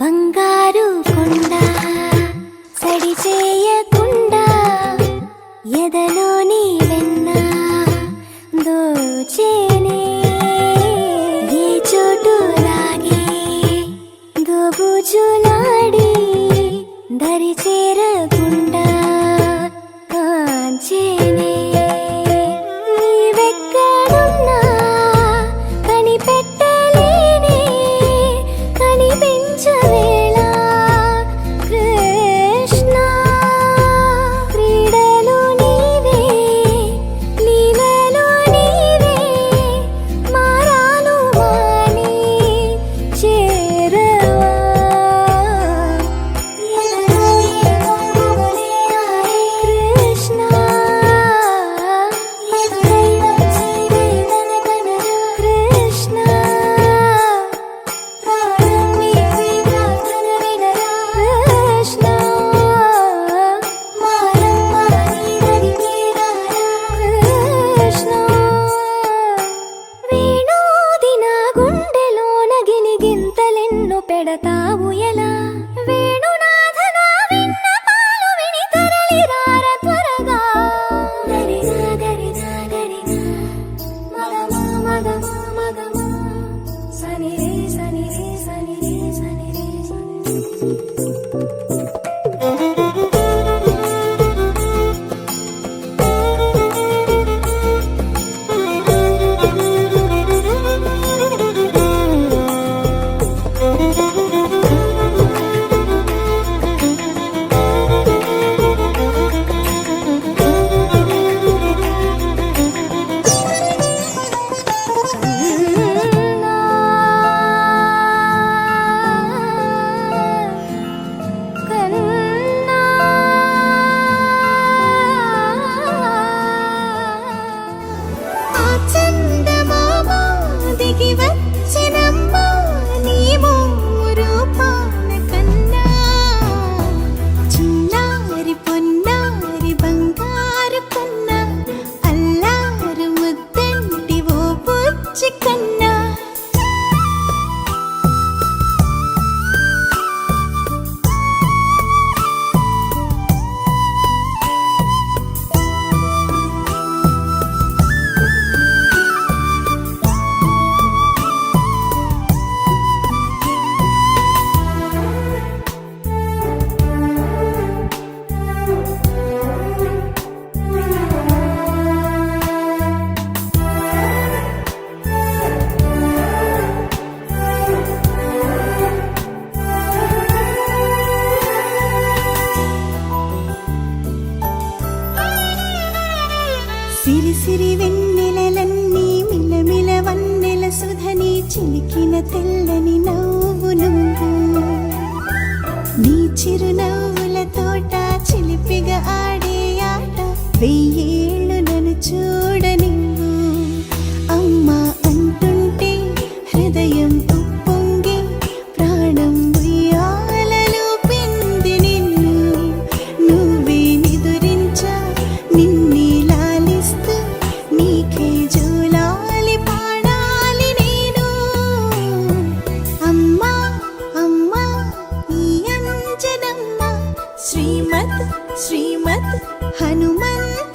బంగారు కొండ సడి చేయకుండా ఎదలోని వెన్న దోచేనే ఏ చోటు లాగే దోబుజులాడి దరి చేరకుండా కాంచేనే నీవెక్కడున్నా కనిపెట్టలేనే కనిపించవేళ కృష్ణ క్రీడలు నీవే లీలలు నీవే మారాను మాని చేరవా కృష్ణ కృష్ణ కృష్ణ కృష్ణ వేణోది నా గుండెలోన గిలిగింతలెన్ను పెడతావు ఎలా వేణునాథ నా విన్నపాలు విని తరలిరార త్వరగా గరిగా గరిగా గరిగా మగమా మగమా మగమా సని రే సని రే సని రే సని రే సిరి సిరి వెన్నెలలన్నీ మిలమిల వన్నెల సుధని చిలికిన తెల్లని నవ్వు నువ్వు నీ చిరునవ్వుల తోట చిలిపిగా ఆడే ఆట వెయ్యేళ్ళు నన్ను చూడనివ్వు అమ్మా అంటుంటే హృదయం ఉప్పొంగి ప్రాణం ఉయ్యాలలో పింది నిన్ను నువ్వే నిదురించా నిన్నే లాలిస్తూ నీకే జూలాలి పాడాలి నేను అమ్మా అమ్మా ఈ అంజనమ్మ శ్రీమద్ శ్రీమద్ హనుమంత